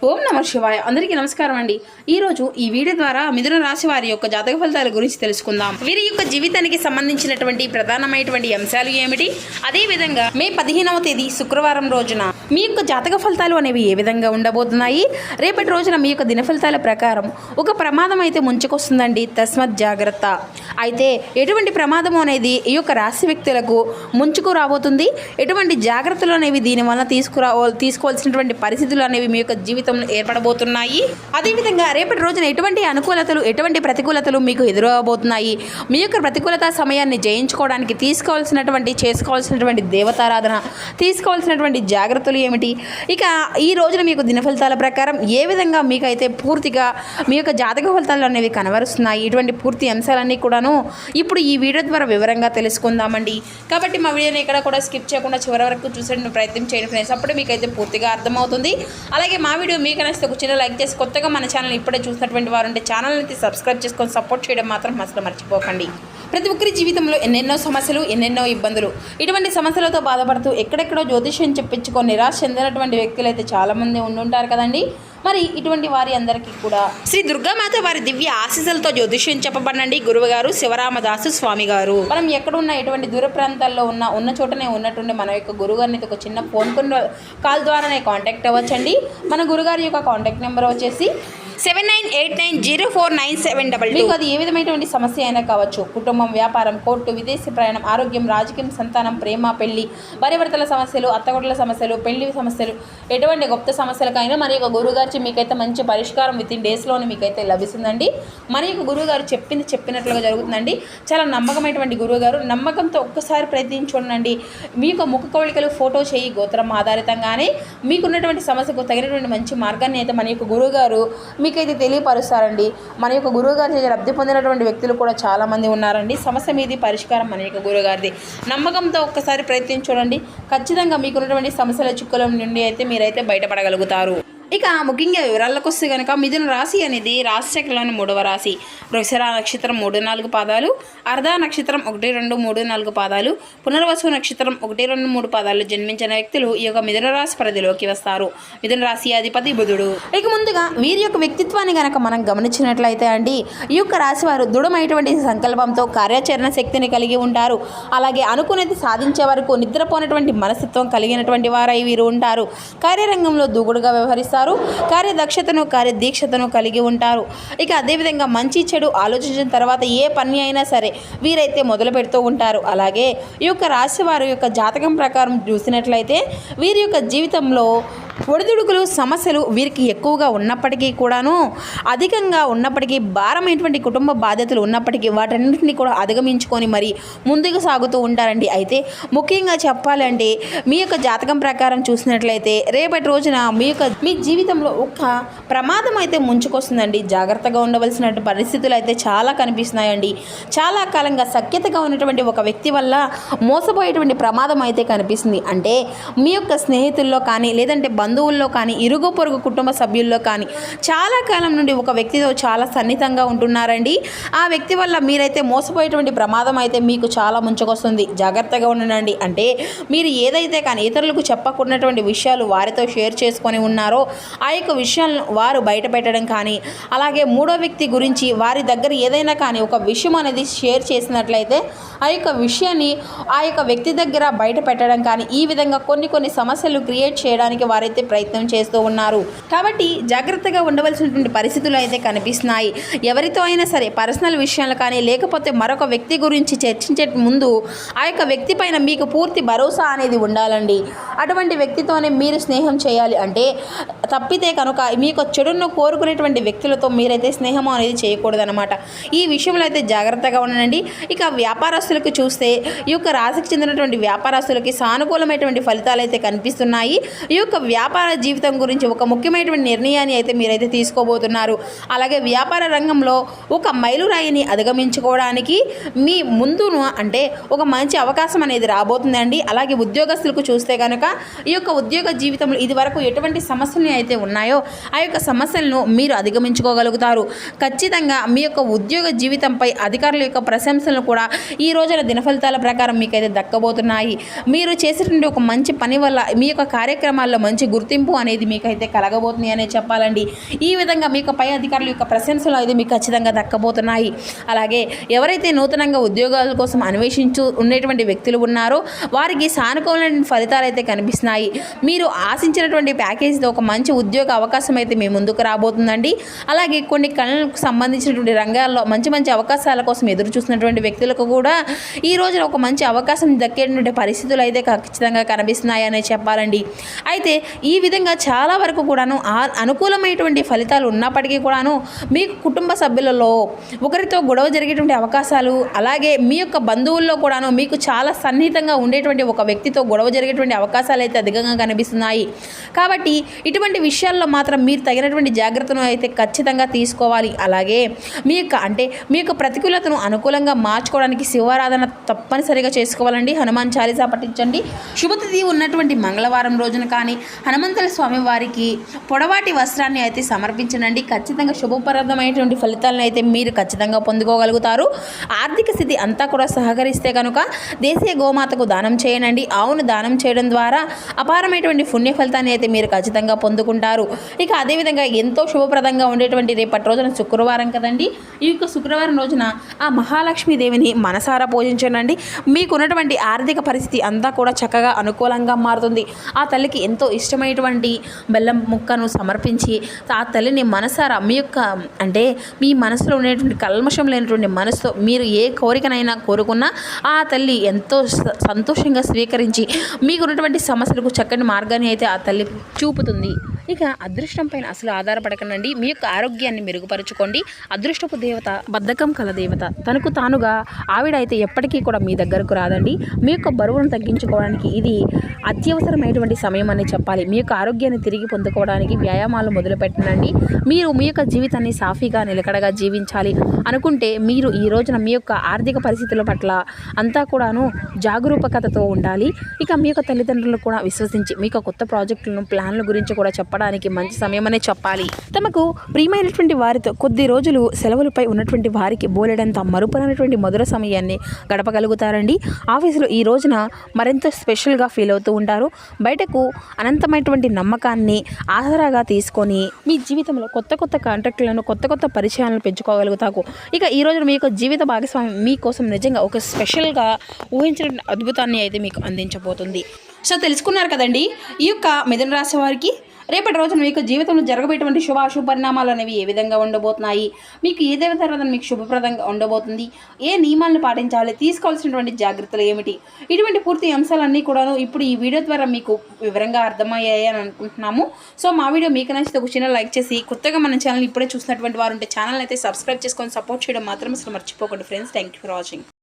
ఓం నమః శివాయ. అందరికీ నమస్కారం అండి. ఈరోజు ఈ వీడియో ద్వారా మిథున రాశి వారి యొక్క జాతక ఫలితాల గురించి తెలుసుకుందాం. వీరి యొక్క జీవితానికి సంబంధించినటువంటి ప్రధానమైనటువంటి అంశాలు ఏమిటి, అదేవిధంగా మే 15వ తేదీ శుక్రవారం రోజున మీ యొక్క జాతక ఫలితాలు అనేవి ఏ విధంగా ఉండబోతున్నాయి, రేపటి రోజున మీ యొక్క దిన ఫలితాల ప్రకారం ఒక ప్రమాదం అయితే ముంచుకొస్తుందండి, తస్మత్ జాగ్రత్త. అయితే ఎటువంటి ప్రమాదం అనేది ఈ యొక్క రాశి వ్యక్తులకు ముంచుకు రాబోతుంది, ఎటువంటి జాగ్రత్తలు అనేవి దీనివల్ల తీసుకోవాల్సినటువంటి పరిస్థితులు అనేవి మీ యొక్క జీవితంలో ఏర్పడబోతున్నాయి. అదేవిధంగా రేపటి రోజున ఎటువంటి అనుకూలతలు ఎటువంటి ప్రతికూలతలు మీకు ఎదురవబోతున్నాయి, మీ యొక్క ప్రతికూలత సమయాన్ని జయించుకోవడానికి చేసుకోవాల్సినటువంటి దేవతారాధన, తీసుకోవాల్సినటువంటి జాగ్రత్తలు ఏమిటి, ఇక ఈ రోజున మీకు దిన ఫలితాల ప్రకారం ఏ విధంగా మీకైతే పూర్తిగా మీ యొక్క జాతక ఫలితాలు అనేవి కనబరుస్తున్నాయి, ఇటువంటి పూర్తి అంశాలన్నీ కూడాను ఇప్పుడు ఈ వీడియో ద్వారా వివరంగా తెలుసుకుందామండి. కాబట్టి మా వీడియోని ఎక్కడ కూడా స్కిప్ చేయకుండా చివరి వరకు చూసేటువంటి ప్రయత్నం చేయండి ఫ్రెండ్స్, అప్పుడు మీకైతే పూర్తిగా అర్థమవుతుంది. అలాగే మా వీడియో మీకు నచ్చితే ఒక చిన్న లైక్ చేసి, కొత్తగా మన ఛానల్ ఇప్పుడే చూసినటువంటి వారు ఉంటే ఛానల్ని సబ్స్క్రైబ్ చేసుకొని సపోర్ట్ చేయడం మాత్రం అసలు మర్చిపోకండి. ప్రతి ఒక్కరి జీవితంలో ఎన్నెన్నో సమస్యలు, ఎన్నెన్నో ఇబ్బందులు, ఇటువంటి సమస్యలతో బాధపడుతూ ఎక్కడెక్కడో జ్యోతిష్యం చెప్పించుకొని నిరాశ చెందినటువంటి వ్యక్తులు అయితే చాలామంది ఉండుంటారు కదండి. మరి ఇటువంటి వారి అందరికీ కూడా శ్రీ దుర్గామాత వారి దివ్య ఆశీస్సులతో జ్యోతిష్యం చెప్పబడండి గురువుగారు శివరామదాసు స్వామి గారు. మనం ఎక్కడున్నా ఎటువంటి దూర ప్రాంతాల్లో ఉన్న చోటనే ఉన్నట్టుండి మన యొక్క గురుగారిని ఒక చిన్న ఫోన్ కాల్ ద్వారానే కాంటాక్ట్ అవ్వచ్చండి. మన గురుగారి యొక్క కాంటాక్ట్ నెంబర్ వచ్చేసి 7989049722. మీకు అది ఏ విధమైనటువంటి సమస్య అయినా కావచ్చు, కుటుంబం, వ్యాపారం, కోర్టు, విదేశీ ప్రయాణం, ఆరోగ్యం, రాజకీయం, సంతానం, ప్రేమ, పెళ్లి, భార్యాభర్తల సమస్యలు, అత్తగొడ్ల సమస్యలు, పెళ్లి సమస్యలు, ఎటువంటి గొప్ప సమస్యలకైనా మన యొక్క గురువుగారు మీకైతే మంచి పరిష్కారం వితిన్ డేస్లోనే మీకైతే లభిస్తుందండి. మన యొక్క గురువుగారు చెప్పినట్లుగా జరుగుతుందండి. చాలా నమ్మకమైనటువంటి గురువుగారు, నమ్మకంతో ఒక్కసారి ప్రయత్నించుకోండి. మీ యొక్క ముఖ కవళికలు, ఫోటో చేయి, గోత్రం ఆధారితంగానే మీకున్నటువంటి సమస్యకు తగినటువంటి మంచి మార్గాన్ని అయితే మన యొక్క గురువుగారు మీకైతే తెలియపరుస్తారండి. మన యొక్క గురువుగారి చేత లబ్ధి పొందినటువంటి వ్యక్తులు కూడా చాలామంది ఉన్నారండి. సమస్య మీది పరిష్కారం మన యొక్క గురువుగారిది. నమ్మకంతో ఒక్కసారి ప్రయత్నించండి, ఖచ్చితంగా మీకున్నటువంటి సమస్యల చిక్కుల నుండి అయితే మీరైతే బయటపడగలుగుతారు. ఇక ముఖ్యంగా వివరాలకు వస్తే కనుక మిథున రాశి అనేది రాశిచక్రంలోని 3వ రాశి. వృషభ నక్షత్రం 3-4 పాదాలు, అర్ధ నక్షత్రం 1-2-3-4 పాదాలు, పునర్వసు నక్షత్రం 1-2-3 పాదాలు జన్మించిన వ్యక్తులు ఈ యొక్క మిథున రాశి పరిధిలోకి వస్తారు. మిథున రాశి అధిపతి బుధుడు. ఇక ముందుగా వీరి యొక్క వ్యక్తిత్వాన్ని కనుక మనం గమనించినట్లయితే అండి, ఈ యొక్క రాశి వారు దృఢమైనటువంటి సంకల్పంతో కార్యాచరణ శక్తిని కలిగి ఉంటారు. అలాగే అనుకునేది సాధించే వరకు నిద్రపోయినటువంటి మనస్తత్వం కలిగినటువంటి వారై వీరు ఉంటారు. కార్యరంగంలో దూకుడుగా వ్యవహరిస్తారు, కార్యదక్షతను, కార్యదీక్షతను కలిగి ఉంటారు. ఇక అదేవిధంగా మంచి చెడు ఆలోచించిన తర్వాత ఏ పని అయినా సరే వీరైతే మొదలు పెడుతూ ఉంటారు. అలాగే ఈ యొక్క రాశి వారి యొక్క జాతకం ప్రకారం చూసినట్లయితే వీరి యొక్క జీవితంలో ఒడిదుడుకులు, సమస్యలు వీరికి ఎక్కువగా ఉన్నప్పటికీ కూడాను, అధికంగా ఉన్నప్పటికీ, భారమైనటువంటి కుటుంబ బాధ్యతలు ఉన్నప్పటికీ వాటన్నింటినీ కూడా అధిగమించుకొని మరి ముందుకు సాగుతూ ఉంటారండి. అయితే ముఖ్యంగా చెప్పాలంటే మీ యొక్క జాతకం ప్రకారం చూసినట్లయితే రేపటి రోజున మీ జీవితంలో ఒక ప్రమాదం అయితే ముంచుకొస్తుందండి. జాగ్రత్తగా ఉండవలసిన పరిస్థితులు అయితే చాలా కనిపిస్తున్నాయండి. చాలా కాలంగా సఖ్యతగా ఉన్నటువంటి ఒక వ్యక్తి వల్ల మోసపోయేటువంటి ప్రమాదం అయితే కనిపిస్తుంది. అంటే మీ యొక్క స్నేహితుల్లో కానీ, లేదంటే బంధువుల్లో కానీ, ఇరుగు పొరుగు కుటుంబ సభ్యుల్లో కానీ చాలా కాలం నుండి ఒక వ్యక్తితో చాలా సన్నిహితంగా ఉంటున్నారండి. ఆ వ్యక్తి వల్ల మీరైతే మోసపోయేటువంటి ప్రమాదం అయితే మీకు చాలా ముంచుకొస్తుంది. జాగ్రత్తగా ఉండండి. అంటే మీరు ఏదైతే కానీ ఇతరులకు చెప్పకున్నటువంటి విషయాలు వారితో షేర్ చేసుకొని ఉన్నారో ఆ యొక్క విషయాలను వారు బయట పెట్టడం కానీ, అలాగే మూడో వ్యక్తి గురించి వారి దగ్గర ఏదైనా కానీ ఒక విషయం అనేది షేర్ చేసినట్లయితే ఆ యొక్క విషయాన్ని ఆ యొక్క వ్యక్తి దగ్గర బయట పెట్టడం కానీ, ఈ విధంగా కొన్ని సమస్యలు క్రియేట్ చేయడానికి వారైతే ప్రయత్నం చేస్తూ ఉన్నారు. కాబట్టి జాగ్రత్తగా ఉండవలసినటువంటి పరిస్థితులు అయితే కనిపిస్తున్నాయి. ఎవరితో అయినా సరే పర్సనల్ విషయాలు కానీ, లేకపోతే మరొక వ్యక్తి గురించి చర్చించే ముందు ఆ యొక్క వ్యక్తి పైన మీకు పూర్తి భరోసా అనేది ఉండాలండి. అటువంటి వ్యక్తితోనే మీరు స్నేహం చేయాలి. అంటే తప్పితే కనుక మీకు చెడును కోరుకునేటువంటి వ్యక్తులతో మీరైతే స్నేహం అనేది చేయకూడదనమాట. ఈ విషయంలో అయితే జాగ్రత్తగా ఉండండి. ఇక వ్యాపారస్తులకు చూస్తే ఈ యొక్క రాశికి చెందినటువంటి వ్యాపారస్తులకి సానుకూలమైనటువంటి ఫలితాలు అయితే కనిపిస్తున్నాయి. ఈ యొక్క వ్యాపార జీవితం గురించి ఒక ముఖ్యమైనటువంటి నిర్ణయాన్ని అయితే మీరైతే తీసుకోబోతున్నారు. అలాగే వ్యాపార రంగంలో ఒక మైలురాయిని అధిగమించుకోవడానికి మీ ముందును అంటే ఒక మంచి అవకాశం అనేది రాబోతుందండి. అలాగే ఉద్యోగస్తులకు చూస్తే కనుక ఈ యొక్క ఉద్యోగ జీవితంలో ఇది వరకు ఎటువంటి సమస్యలు అయితే ఉన్నాయో ఆ యొక్క సమస్యలను మీరు అధిగమించుకోగలుగుతారు. ఖచ్చితంగా మీ యొక్క ఉద్యోగ జీవితంపై అధికారుల యొక్క ప్రశంసలను కూడా ఈ రోజున దిన ఫలితాల ప్రకారం మీకైతే దక్కబోతున్నాయి. మీరు చేసేటువంటి ఒక మంచి పని వల్ల మీ యొక్క కార్యక్రమాల్లో మంచి గుర్తింపు అనేది మీకైతే కలగబోతుంది అనే చెప్పాలండి. ఈ విధంగా మీకు పై అధికారుల యొక్క ప్రశంసలు అయితే మీకు ఖచ్చితంగా దక్కబోతున్నాయి. అలాగే ఎవరైతే నూతనంగా ఉద్యోగాల కోసం అన్వేషించు ఉండేటువంటి వ్యక్తులు ఉన్నారో వారికి సానుకూలమైన ఫలితాలు అయితే కనిపిస్తున్నాయి. మీరు ఆశించినటువంటి ప్యాకేజీతో ఒక మంచి ఉద్యోగ అవకాశం అయితే మీ ముందుకు రాబోతుందండి. అలాగే కొన్ని కళలకు సంబంధించినటువంటి రంగాల్లో మంచి మంచి అవకాశాల కోసం ఎదురు చూసినటువంటి వ్యక్తులకు కూడా ఈ రోజున ఒక మంచి అవకాశం దక్కేటువంటి పరిస్థితులు అయితే ఖచ్చితంగా కనిపిస్తున్నాయనే చెప్పాలండి. అయితే ఈ విధంగా చాలా వరకు కూడాను అనుకూలమైనటువంటి ఫలితాలు ఉన్నప్పటికీ కూడాను మీకు కుటుంబ సభ్యులలో ఒకరితో గొడవ జరిగేటువంటి అవకాశాలు, అలాగే మీ యొక్క బంధువుల్లో కూడాను మీకు చాలా సన్నిహితంగా ఉండేటువంటి ఒక వ్యక్తితో గొడవ జరిగేటువంటి అవకాశాలు అయితే అధికంగా కనిపిస్తున్నాయి. కాబట్టి ఇటువంటి విషయాల్లో మాత్రం మీరు తగినటువంటి జాగ్రత్తను అయితే ఖచ్చితంగా తీసుకోవాలి. అలాగే మీ యొక్క ప్రతికూలతను అనుకూలంగా మార్చుకోవడానికి శివారాధన తప్పనిసరిగా చేసుకోవాలండి. హనుమాన్ చాలీసా పఠించండి. శుభతిథి ఉన్నటువంటి మంగళవారం రోజున కానీ హనుమంతుల స్వామి వారికి పొడవాటి వస్త్రాన్ని అయితే సమర్పించండి. ఖచ్చితంగా శుభప్రదమైనటువంటి ఫలితాలను అయితే మీరు ఖచ్చితంగా పొందుకోగలుగుతారు. ఆర్థిక స్థితి అంతా కూడా సహకరిస్తే కనుక దేశీయ గోమాతకు దానం చేయనండి. ఆవును దానం చేయడం ద్వారా అపారమైనటువంటి పుణ్య ఫలితాన్ని అయితే మీరు ఖచ్చితంగా పొందుకుంటారు. ఇక అదేవిధంగా ఎంతో శుభప్రదంగా ఉండేటువంటి రేపటి రోజున శుక్రవారం కదండి. ఈ యొక్క శుక్రవారం రోజున ఆ మహాలక్ష్మీదేవిని మనసారా పూజించండి. మీకున్నటువంటి ఆర్థిక పరిస్థితి అంతా కూడా చక్కగా అనుకూలంగా మారుతుంది. ఆ తల్లికి ఎంతో ఇష్టమైనటువంటి బెల్లం ముక్కను సమర్పించి ఆ తల్లిని మనసారా మీ మనసులో ఉండేటువంటి కల్మషం లేనటువంటి మనసుతో మీరు ఏ కోరికనైనా కోరుకున్నా ఆ తల్లి ఎంతో సంతోషంగా స్వీకరించి మీకున్నటువంటి సమస్యలకు చక్కని మార్గాన్ని అయితే ఆ తల్లి చూపుతుంది. ఇక అదృష్టం పైన అసలు ఆధారపడకండి. మీ యొక్క ఆరోగ్యాన్ని మెరుగుపరుచుకోండి. అదృష్టపు దేవత బద్ధకం కల దేవత, తనకు తానుగా ఆవిడ అయితే ఎప్పటికీ కూడా మీ దగ్గరకు రాదండి. మీ యొక్క బరువును తగ్గించుకోవడానికి ఇది అత్యవసరమైనటువంటి సమయం అని చెప్పాలి. మీ యొక్క ఆరోగ్యాన్ని తిరిగి పొందుకోవడానికి వ్యాయామాలు మొదలుపెట్టండి. మీరు మీ యొక్క జీవితాన్ని సాఫీగా నిలకడగా జీవించాలి అనుకుంటే మీరు ఈ రోజున మీ యొక్క ఆర్థిక పరిస్థితుల పట్ల అంతా కూడాను జాగరూకతతో ఉండాలి. ఇక మీ యొక్క తల్లిదండ్రులు కూడా విశ్వసించి మీ యొక్క కొత్త ప్రాజెక్టులను ప్లాన్ల గురించి కూడా చెప్పడానికి మంచి సమయం అనే చెప్పాలి. తమకు ప్రియమైనటువంటి వారితో కొద్ది రోజులు సెలవులపై ఉన్నటువంటి వారికి బోలెడంత మరుపునటువంటి మధుర సమయాన్ని గడపగలుగుతారండి. ఆఫీసులో ఈ రోజున మరింత స్పెషల్గా ఫీల్ అవుతూ ఉంటారు. బయటకు అనంతమైనటువంటి నమ్మకాన్ని ఆసరాగా తీసుకొని మీ జీవితంలో కొత్త కొత్త కాంట్రాక్టులను కొత్త కొత్త పరిచయాలను పెంచుకోగలుగుతారు. ఇక ఈ రోజున మీ యొక్క జీవిత భాగస్వామి మీకోసం నిజంగా ఒక స్పెషల్గా ఊహించిన అద్భుతాన్ని అయితే మీకు అందించబోతుంది. సో తెలుసుకున్నారు కదండి ఈ యొక్క మిథున రాశి వారికి రేపటి రోజున మీకు జీవితంలో జరగబోయేటువంటి శుభాశుభ పరిణామాలు అనేవి ఏ విధంగా ఉండబోతున్నాయి, మీకు ఏ దేవతారాధన మీకు శుభప్రదంగా ఉండబోతుంది, ఏ నియమాలను పాటించాలి, తీసుకోవాల్సినటువంటి జాగ్రత్తలు ఏమిటి, ఇటువంటి పూర్తి అంశాలన్నీ కూడాను ఇప్పుడు ఈ వీడియో ద్వారా మీకు వివరంగా అర్థమయ్యాయి అని అనుకుంటున్నాము. సో మా వీడియో మీకు నచ్చితే ఒక చిన్న లైక్ చేసి కొత్తగా మన ఛానల్ ఇప్పుడే చూసినటువంటి వారు ఉంటే ఛానల్ అయితే సబ్స్క్రైబ్ చేసుకొని సపోర్ట్ చేయడం మాత్రం అసలు మర్చిపోకండి friends. Thank you for watching.